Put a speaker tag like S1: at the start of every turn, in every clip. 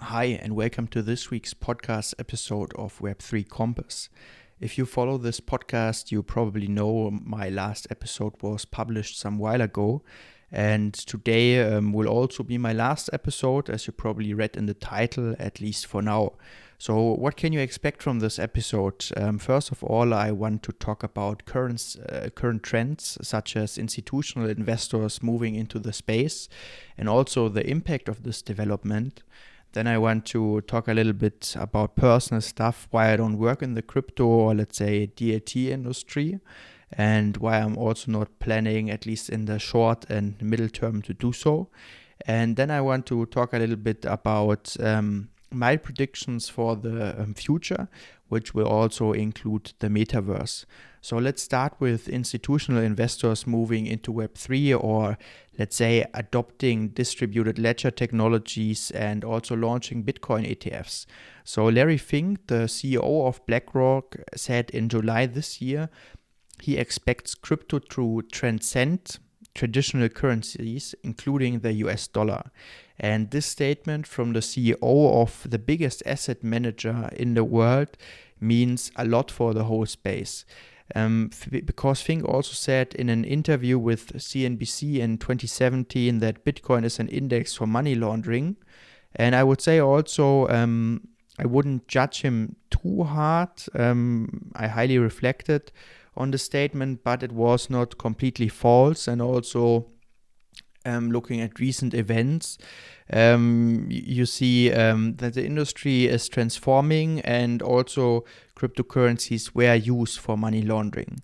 S1: Hi, and welcome to this week's podcast episode of Web3 Compass. If you follow this podcast, you probably know my last episode was published some while ago. And today will also be my last episode, as you probably read in the title, at least for now. So what can you expect from this episode? First of all, I want to talk about current trends, such as institutional investors moving into the space, and also the impact of this development. Then I want to talk a little bit about personal stuff, why I don't work in the crypto or let's say DAT industry, and why I'm also not planning, at least in the short and middle term, to do so. And then I want to talk a little bit about my predictions for the future, which will also include the metaverse. So let's start with institutional investors moving into Web3, or let's say adopting distributed ledger technologies and also launching Bitcoin ETFs. So Larry Fink, the CEO of BlackRock, said in July this year he expects crypto to transcend traditional currencies, including the US dollar. And this statement from the CEO of the biggest asset manager in the world means a lot for the whole space. Because Fink also said in an interview with CNBC in 2017 that Bitcoin is an index for money laundering. And I would say also I wouldn't judge him too hard. I highly reflected on the statement, but it was not completely false. And also looking at recent events, you see that the industry is transforming, and also cryptocurrencies were used for money laundering.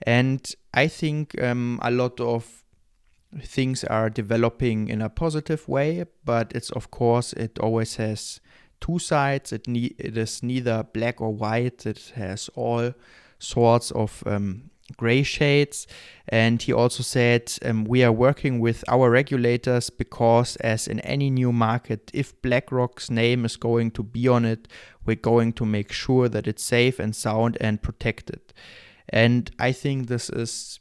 S1: And I think a lot of things are developing in a positive way, but it's of course, it always has two sides. It is neither black or white. It has all sorts of gray shades. And he also said we are working with our regulators because, as in any new market, if BlackRock's name is going to be on it, we're going to make sure that it's safe and sound and protected. And I think this is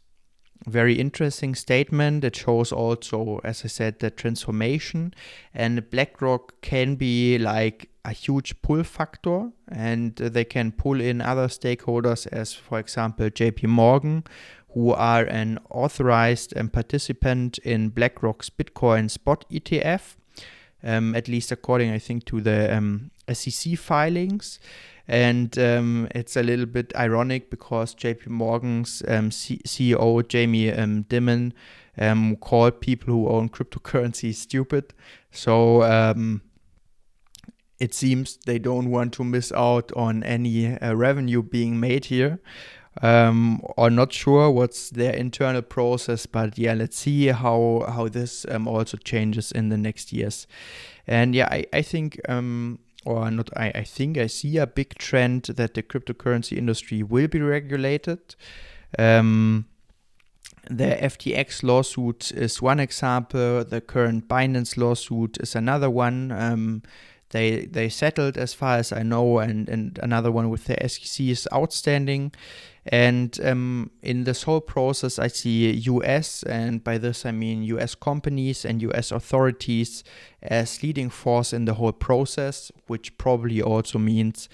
S1: a very interesting statement. It shows also, as I said, the transformation, and BlackRock can be like a huge pull factor, and they can pull in other stakeholders, as for example JP Morgan, who are an authorized participant in BlackRock's Bitcoin spot ETF, at least according, I think, to the SEC filings. And it's a little bit ironic because JP Morgan's CEO Jamie Dimon called people who own cryptocurrencies stupid. So it seems they don't want to miss out on any revenue being made here. Or not sure what's their internal process, but yeah, let's see how this also changes in the next years. And yeah, I think I see a big trend that the cryptocurrency industry will be regulated. The FTX lawsuit is one example. The current Binance lawsuit is another one. They settled, as far as I know, and another one with the SEC is outstanding. And in this whole process, I see US, and by this I mean US companies and US authorities, as leading force in the whole process, which probably also means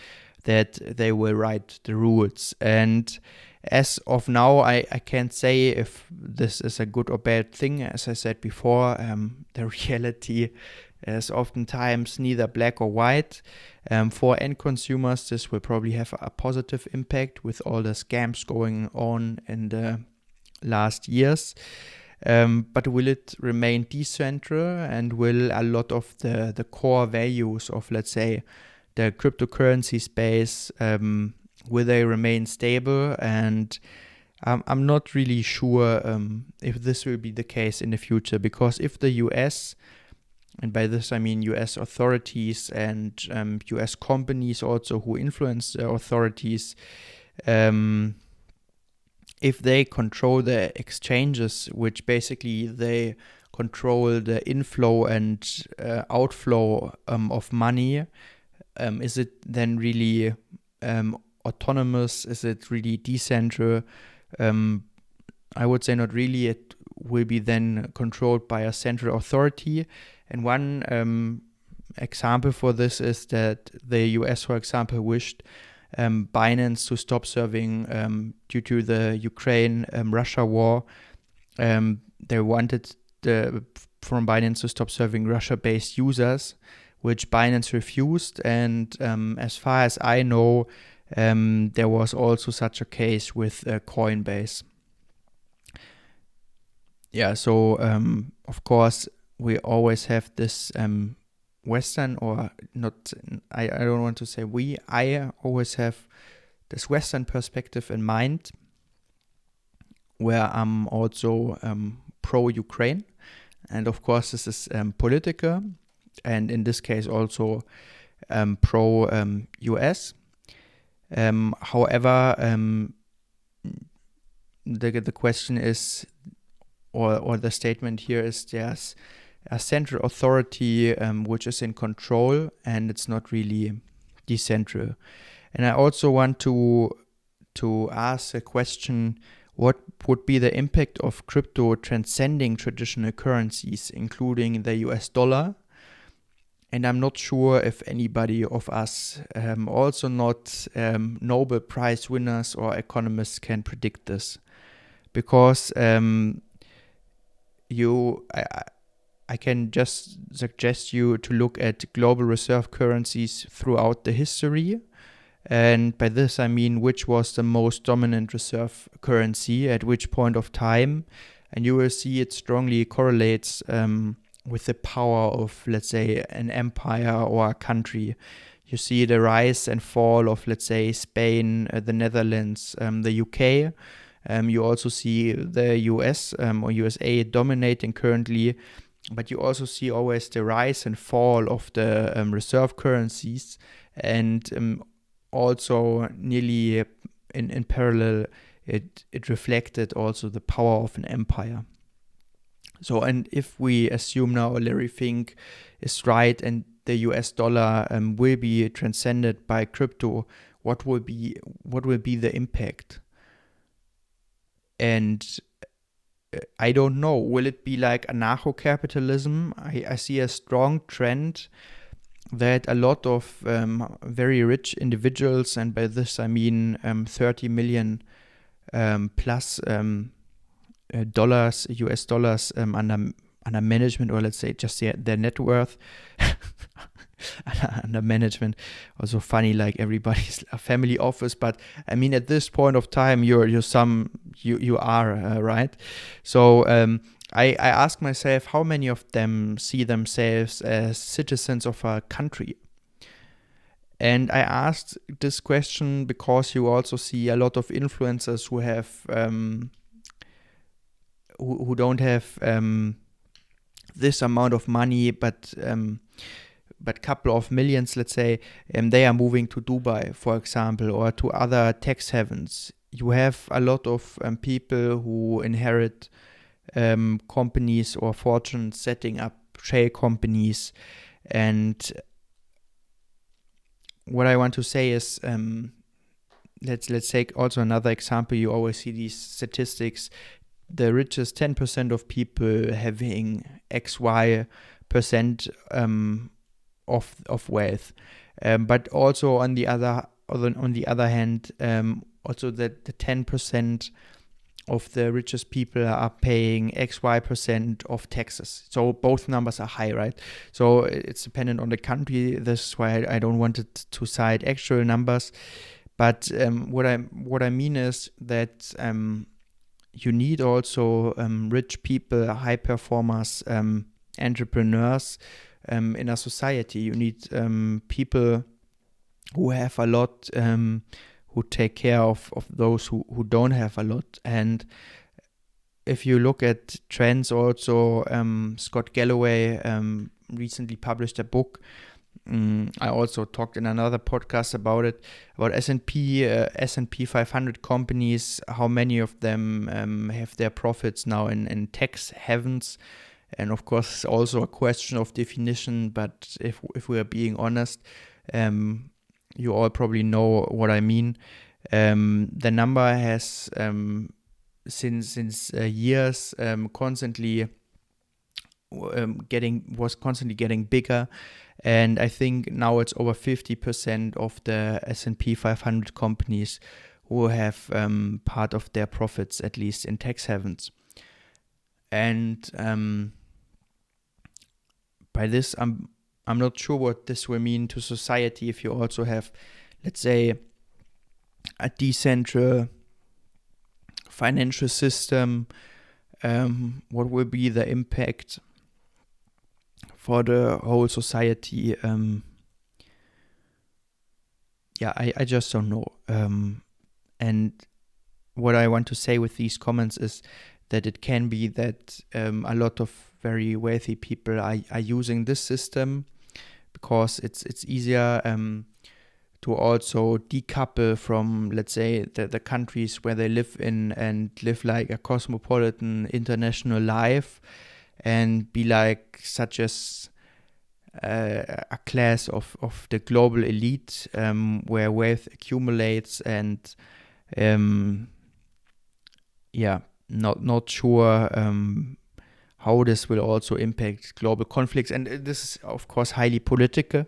S1: that they will write the rules. And as of now, I can't say if this is a good or bad thing. As I said before, the reality is oftentimes neither black or white. For end consumers, this will probably have a positive impact with all the scams going on in the last years. But will it remain decentral, and will a lot of the core values of, let's say, the cryptocurrency space, will they remain stable? And I'm not really sure if this will be the case in the future, because if the US, and by this I mean US authorities and US companies also who influence the authorities, if they control the exchanges, which basically they control the inflow and outflow of money, is it then really autonomous? Is it really decentral? I would say not really. It will be then controlled by a central authority. And one example for this is that the US, for example, wished Binance to stop serving due to the Ukraine-Russia war. They wanted from Binance to stop serving Russia-based users, which Binance refused. And as far as I know, there was also such a case with Coinbase. Yeah, so of course we always have this Western, or not, I don't want to say we, I always have this Western perspective in mind, where I'm also pro-Ukraine. And of course this is political, and in this case also pro-US. However, the question is, or the statement here is, there's a central authority which is in control, and it's not really decentral. And I also want to ask a question: what would be the impact of crypto transcending traditional currencies, including the US dollar? And I'm not sure if anybody of us, also not Nobel Prize winners or economists, can predict this. Because I can just suggest you to look at global reserve currencies throughout the history. And by this I mean which was the most dominant reserve currency at which point of time. And you will see it strongly correlates with the power of, let's say, an empire or a country. You see the rise and fall of, let's say, Spain, the Netherlands, the UK. You also see the US or USA dominating currently, but you also see always the rise and fall of the reserve currencies, and also nearly in parallel, it reflected also the power of an empire. So, and if we assume now Larry Fink is right and the US dollar will be transcended by crypto, what will be the impact? And I don't know. Will it be like anarcho-capitalism? I see a strong trend that a lot of very rich individuals, and by this I mean 30 million plus dollars, US dollars under management, or let's say just their net worth under management. Also funny, like everybody's a family office, but I mean at this point of time you are right. So I ask myself, how many of them see themselves as citizens of a country? And I asked this question because you also see a lot of influencers who have who don't have this amount of money, but couple of millions, let's say, they are moving to Dubai, for example, or to other tax havens. You have a lot of people who inherit companies or fortunes, setting up shell companies. And what I want to say is, let's take also another example. You always see these statistics: the richest 10% of people having XY percent of wealth, but also on the other hand, also that the 10% of the richest people are paying XY percent of taxes. So both numbers are high, right? So it's dependent on the country. This is why I don't want it to cite actual numbers. But what I mean is that you need also rich people, high performers, entrepreneurs in a society. You need people who have a lot, who take care of those who don't have a lot. And if you look at trends also, Scott Galloway recently published a book. I also talked in another podcast about it, about S&P 500 companies, how many of them have their profits now in tax havens. And of course, it's also a question of definition, but if we are being honest, you all probably know what I mean. The number has since years constantly was constantly getting bigger, and I think now it's over 50% of the S&P 500 companies who have part of their profits at least in tax havens. And by this, I'm not sure what this will mean to society if you also have, let's say, a decentral financial system. What will be the impact for the whole society? I just don't know. And what I want to say with these comments is that it can be that a lot of very wealthy people are using this system because it's easier to also decouple from, let's say, the countries where they live in and live like a cosmopolitan international life and be like such as a class of the global elite where wealth accumulates and not sure how this will also impact global conflicts. And this is, of course, highly political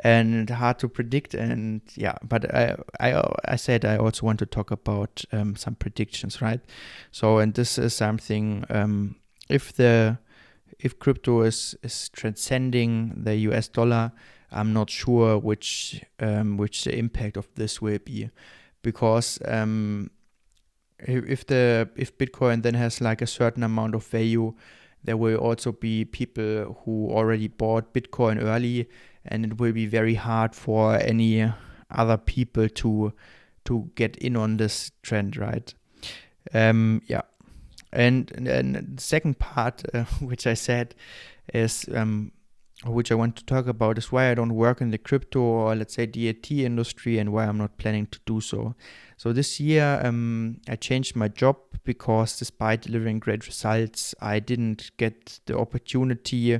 S1: and hard to predict. And but I said I also want to talk about some predictions, right? So, and this is something, if crypto is transcending the US dollar, I'm not sure which the impact of this will be, because if Bitcoin then has like a certain amount of value, there will also be people who already bought Bitcoin early, and it will be very hard for any other people to get in on this trend, right? And the second part, which I said is, which I want to talk about, is why I don't work in the crypto or, let's say, DAT industry, and why I'm not planning to do so. So this year, I changed my job because despite delivering great results, I didn't get the opportunity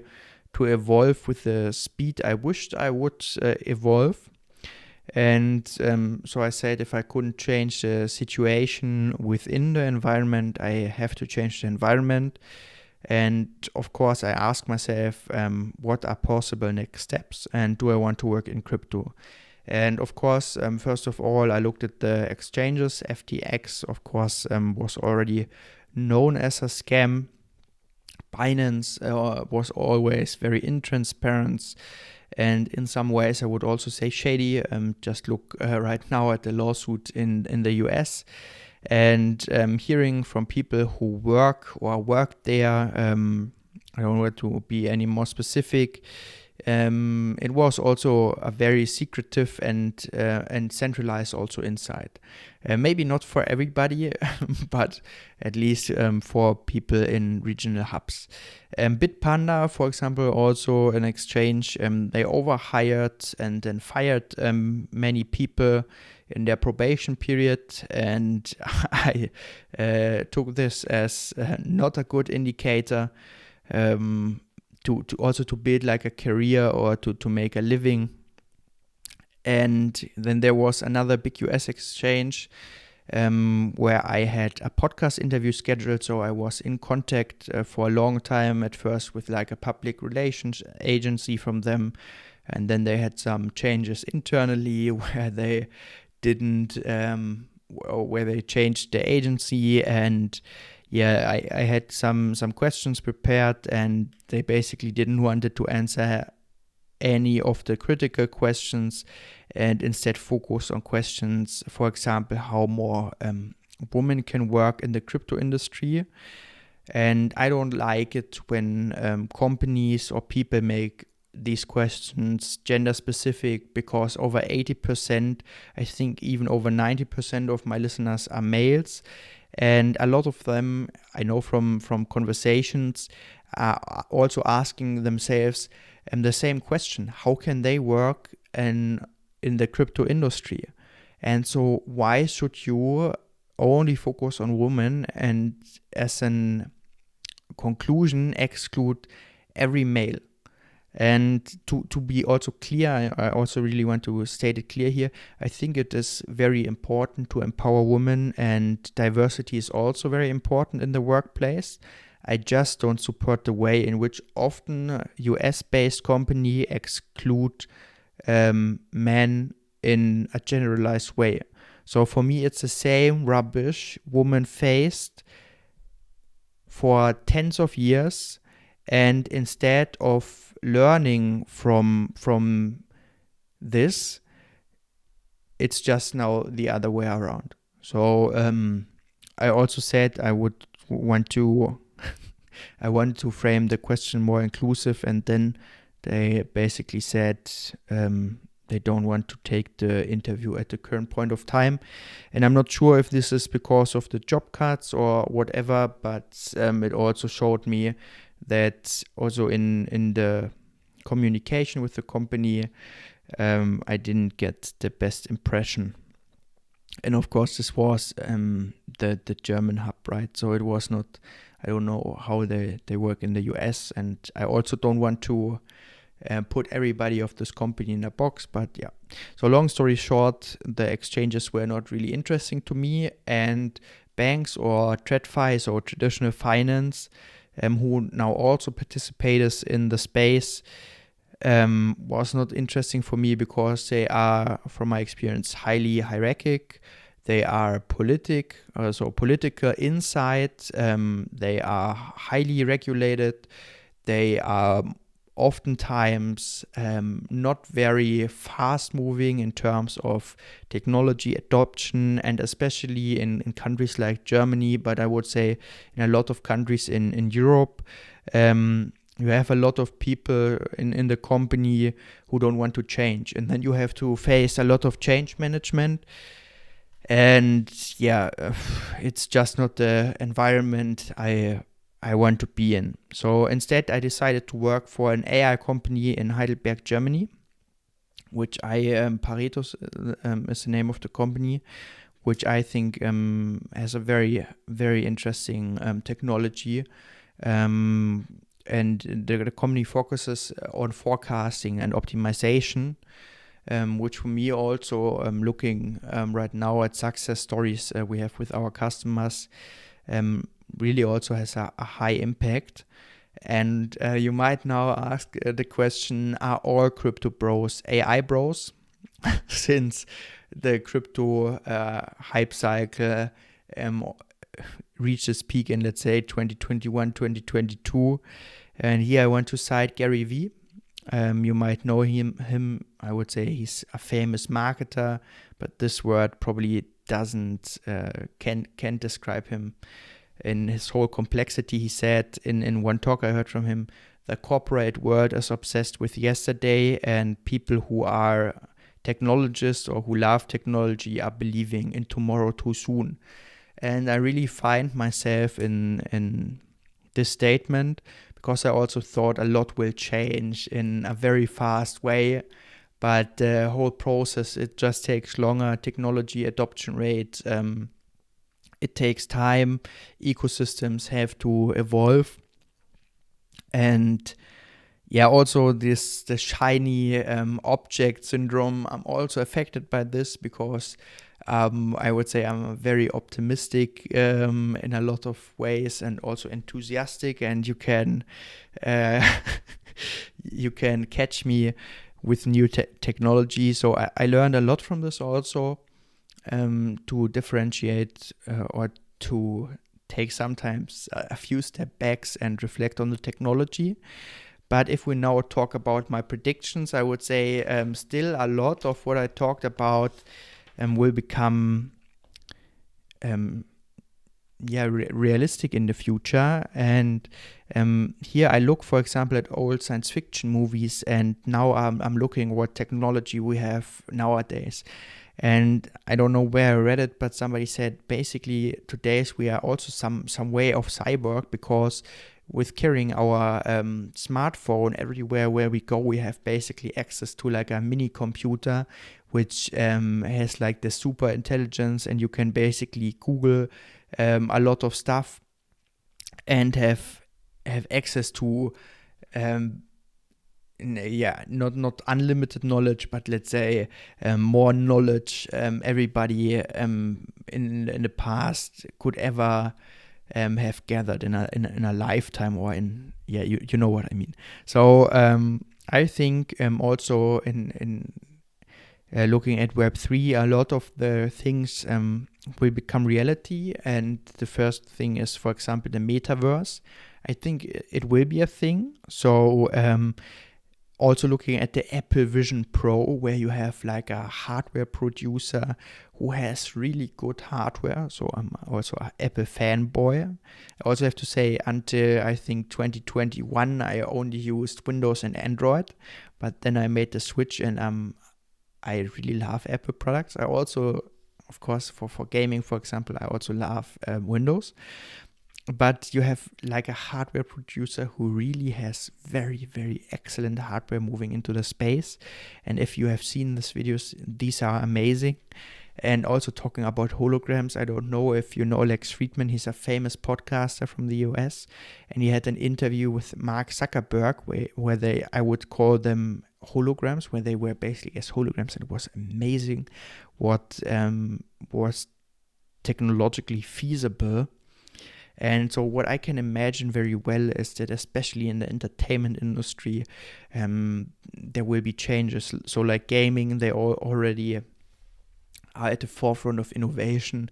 S1: to evolve with the speed I wished I would evolve. And so I said, if I couldn't change the situation within the environment, I have to change the environment. And of course, I ask myself, what are possible next steps, and do I want to work in crypto? And of course, first of all, I looked at the exchanges. FTX, of course, was already known as a scam. Binance was always very intransparent, and in some ways I would also say shady. Just look right now at the lawsuit in the US, and hearing from people who work or worked there, I don't want to be any more specific. It was also a very secretive and centralized also inside. Maybe not for everybody, but at least for people in regional hubs. Bitpanda, for example, also an exchange, they overhired and then fired many people in their probation period, and I took this as not a good indicator. To also to build like a career or to make a living. And then there was another big US exchange where I had a podcast interview scheduled. So I was in contact for a long time at first with like a public relations agency from them. And then they had some changes internally where they didn't, where they changed the agency, and I had some questions prepared, and they basically didn't want to answer any of the critical questions and instead focus on questions, for example, how more women can work in the crypto industry. And I don't like it when companies or people make these questions gender specific, because over 80%, I think even over 90% of my listeners are males. And a lot of them, I know from conversations, are also asking themselves the same question: how can they work in the crypto industry? And so why should you only focus on women and, as an conclusion, exclude every male? And to be also clear, I also really want to state it clear here, I think it is very important to empower women, and diversity is also very important in the workplace. I just don't support the way in which often US-based company exclude men in a generalized way. So for me, it's the same rubbish woman faced for tens of years, and instead of learning from this, it's just now the other way around. So I also said I would want to I wanted to frame the question more inclusive, and then they basically said they don't want to take the interview at the current point of time. And I'm not sure if this is because of the job cuts or whatever, but it also showed me that also in the communication with the company, I didn't get the best impression. And of course, this was the German hub, right? So it was not, I don't know how they work in the US. And I also don't want to put everybody of this company in a box. But yeah, so long story short, the exchanges were not really interesting to me. And banks or TradFis or traditional finance, who now also participates in the space, was not interesting for me because they are, from my experience, highly hierarchic. They are political inside. They are highly regulated. They are oftentimes not very fast moving in terms of technology adoption, and especially in countries like Germany, but I would say in a lot of countries in Europe. You have a lot of people in the company who don't want to change. And then you have to face a lot of change management. And yeah, it's just not the environment I want to be in. So instead, I decided to work for an AI company in Heidelberg, Germany, which Pareto is the name of the company, which I think has a very, very interesting technology. And the company focuses on forecasting and optimization, which for me also looking right now at success stories we have with our customers, really also has a high impact. And you might now ask the question, are all crypto bros AI bros? Since the crypto hype cycle reached its peak in, let's say, 2021, 2022. And here I want to cite Gary Vee. You might know him. I would say he's a famous marketer, but this word probably doesn't, can't describe him in his whole complexity. He said in one talk I heard from him, the corporate world is obsessed with yesterday, and people who are technologists or who love technology are believing in tomorrow too soon. And I really find myself in this statement, because I also thought a lot will change in a very fast way. But the whole process, it just takes longer. Technology adoption rate, it takes time. Ecosystems have to evolve. And yeah, also the shiny object syndrome, I'm also affected by this, because I would say I'm very optimistic in a lot of ways, and also enthusiastic, and you can you can catch me with new technology. So I learned a lot from this also, to differentiate or to take sometimes a few steps back and reflect on the technology. But if we now talk about my predictions, I would say still a lot of what I talked about will become realistic in the future. And here I look, for example, at old science fiction movies, and now I'm looking what technology we have nowadays. And I don't know where I read it, but somebody said basically today's we are also some way of cyborg, because with carrying our smartphone everywhere where we go, we have basically access to like a mini computer, which has like the super intelligence, and you can basically Google a lot of stuff and have access to not unlimited knowledge, but let's say more knowledge everybody in the past could ever have gathered in a lifetime, or you know what I mean. So I think also in looking at Web3, a lot of the things will become reality. And the first thing is, for example, the metaverse. I think it will be a thing. So also looking at the Apple Vision Pro, where you have like a hardware producer who has really good hardware. So I'm also an Apple fanboy. I also have to say, until I think 2021, I only used Windows and Android. But then I made the switch, and I really love Apple products. I also, of course, for gaming, for example, I also love Windows. But you have like a hardware producer who really has very, very excellent hardware moving into the space. And if you have seen these videos, these are amazing. And also talking about holograms, I don't know if you know Lex Friedman. He's a famous podcaster from the US. And he had an interview with Mark Zuckerberg where I would call them holograms, where they were basically as holograms. And it was amazing what was technologically feasible. And so what I can imagine very well is that, especially in the entertainment industry, there will be changes. So like gaming, they already are at the forefront of innovation.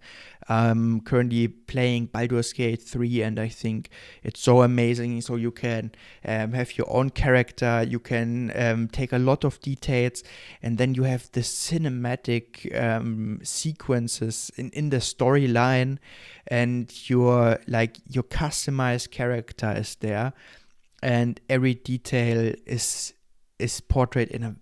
S1: Currently playing Baldur's Gate 3, and I think it's so amazing. So you can have your own character, you can take a lot of details, and then you have the cinematic sequences in the storyline, and your customized character is there, and every detail is portrayed in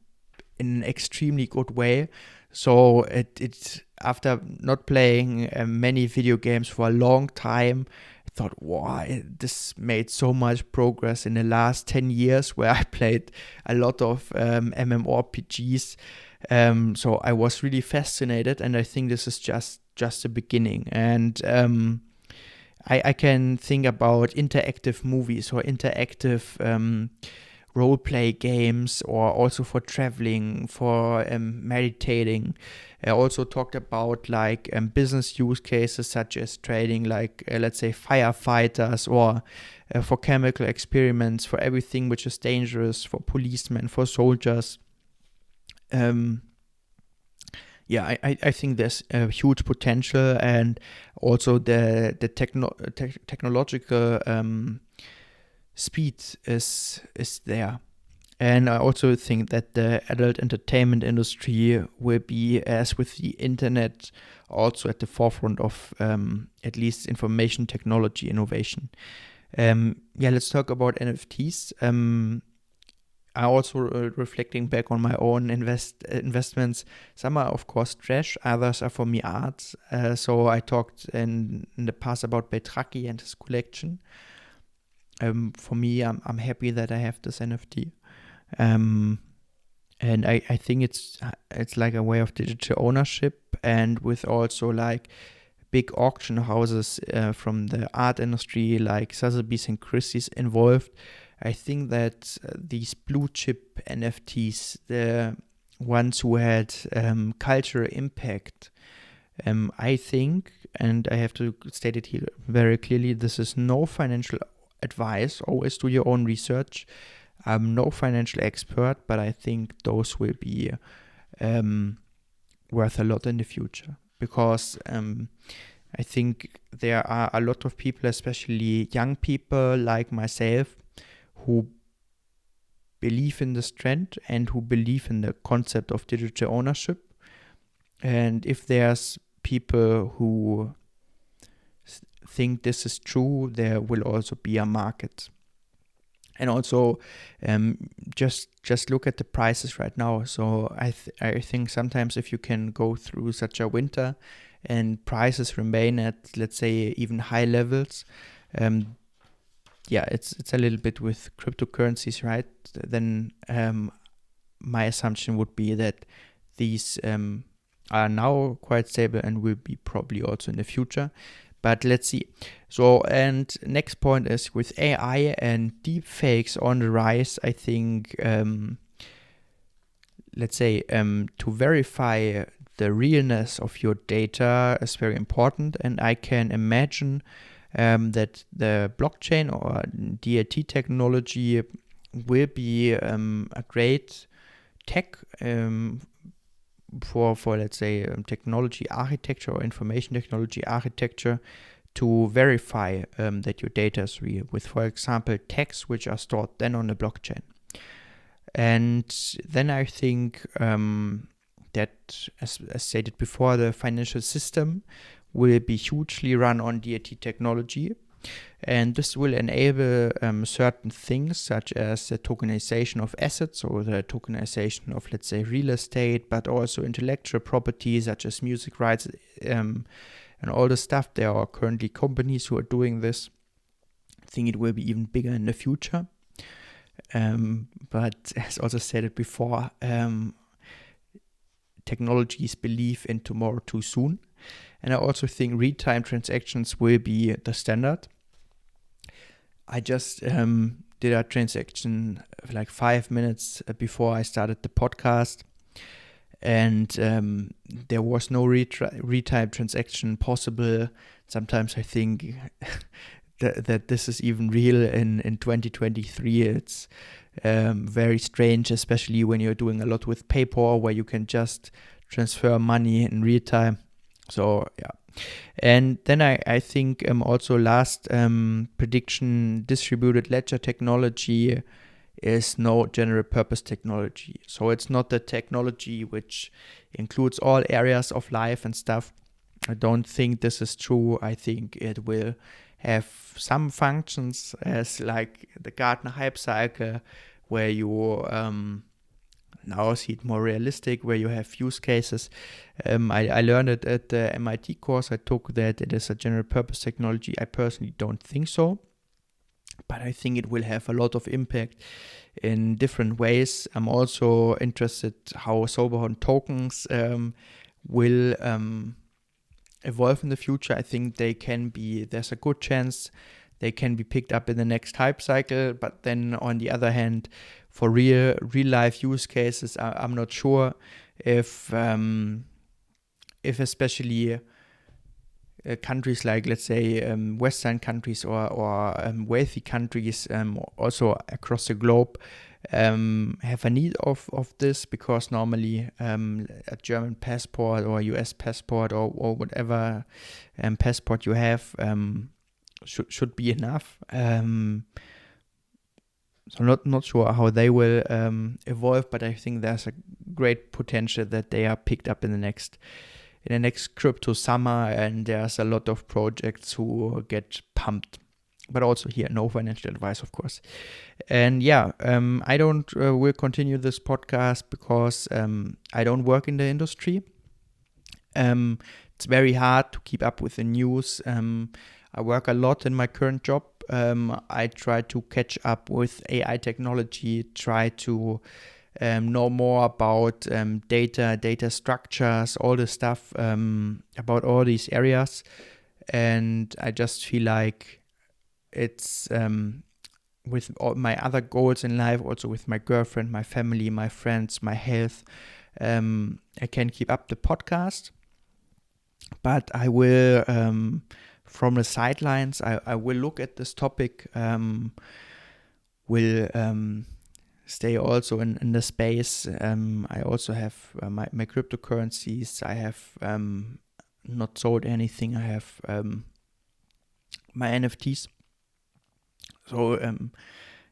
S1: an extremely good way. So it after not playing many video games for a long time, I thought, wow, this made so much progress in the last 10 years, where I played a lot of MMORPGs. So I was really fascinated, and I think this is just the beginning. And I can think about interactive movies or interactive role-play games, or also for traveling, for meditating. I also talked about like business use cases, such as trading, like let's say firefighters, or for chemical experiments, for everything which is dangerous, for policemen, for soldiers. I think there's a huge potential, and also the technological speed is there. And I also think that the adult entertainment industry will be, as with the internet, also at the forefront of at least information technology innovation. Let's talk about NFTs. I also reflecting back on my own investments. Some are of course trash, others are for me art. So I talked in the past about Beltraki and his collection. For me, I'm happy that I have this NFT. And I think it's like a way of digital ownership, and with also like big auction houses from the art industry like Sotheby's and Christie's involved. I think that these blue chip NFTs, the ones who had cultural impact, I think, and I have to state it here very clearly, this is no financial advice. Always do your own research. I'm no financial expert, but I think those will be worth a lot in the future, because I think there are a lot of people, especially young people like myself, who believe in this trend and who believe in the concept of digital ownership. And if there's people who think this is true, there will also be a market. And also, just look at the prices right now. So I think sometimes if you can go through such a winter and prices remain at, let's say, even high levels, it's a little bit with cryptocurrencies, right? Then my assumption would be that these are now quite stable and will be probably also in the future. But let's see. So, and next point is, with AI and deepfakes on the rise, I think, let's say, to verify the realness of your data is very important. And I can imagine that the blockchain or DLT technology will be a great tech for let's say technology architecture or information technology architecture to verify that your data is real with, for example, tags which are stored then on the blockchain. And then I think that, as stated before, the financial system will be hugely run on DLT technology. And this will enable certain things such as the tokenization of assets or the tokenization of, let's say, real estate, but also intellectual property such as music rights and all the stuff. There are currently companies who are doing this. I think it will be even bigger in the future. But as also said before, technologies believe in tomorrow too soon. And I also think real-time transactions will be the standard. I just did a transaction like 5 minutes before I started the podcast. And there was no real-time transaction possible. Sometimes I think that this is even real in 2023. It's very strange, especially when you're doing a lot with PayPal, where you can just transfer money in real time. So yeah. And then I think also last prediction, distributed ledger technology is no general purpose technology. So it's not the technology which includes all areas of life and stuff. I don't think this is true. I think it will have some functions as like the Gartner hype cycle, where you now see it more realistic, where you have use cases. I learned it at the MIT course I took that it is a general purpose technology. I personally don't think so, but I think it will have a lot of impact in different ways. I'm also interested how Soberhorn tokens will evolve in the future. I think there's a good chance they can be picked up in the next hype cycle, but then on the other hand, for real life use cases, I'm not sure if especially countries like, let's say, Western countries or wealthy countries also across the globe have a need of this, because normally a German passport or US passport or whatever passport you have should be enough. So not sure how they will evolve, but I think there's a great potential that they are picked up in the next crypto summer, and there's a lot of projects who get pumped. But also here, no financial advice, of course. And yeah, I don't will continue this podcast because I don't work in the industry. It's very hard to keep up with the news. I work a lot in my current job. I try to catch up with AI technology, try to know more about data structures, all the stuff about all these areas. And I just feel like it's with all my other goals in life, also with my girlfriend, my family, my friends, my health, I can keep up the podcast. But I will, from the sidelines, I will look at this topic, will stay also in the space. I also have my cryptocurrencies. I have not sold anything. I have my NFTs. So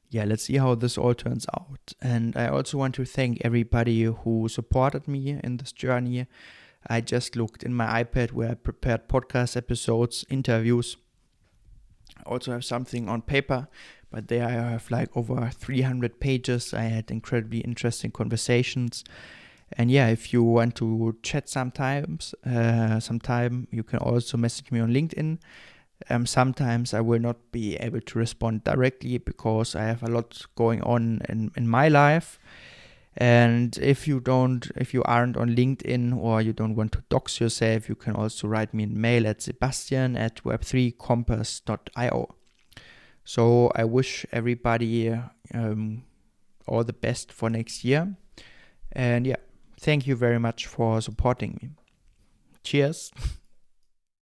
S1: yeah, let's see how this all turns out. And I also want to thank everybody who supported me in this journey. I just looked in my iPad where I prepared podcast episodes, interviews. I also have something on paper, but there I have like over 300 pages. I had incredibly interesting conversations. And yeah, if you want to chat sometime, you can also message me on LinkedIn. Sometimes I will not be able to respond directly because I have a lot going on in my life. And if you aren't on LinkedIn or you don't want to dox yourself, you can also write me an mail at sebastian@web3compass.io. So I wish everybody all the best for next year. And yeah, thank you very much for supporting me. Cheers.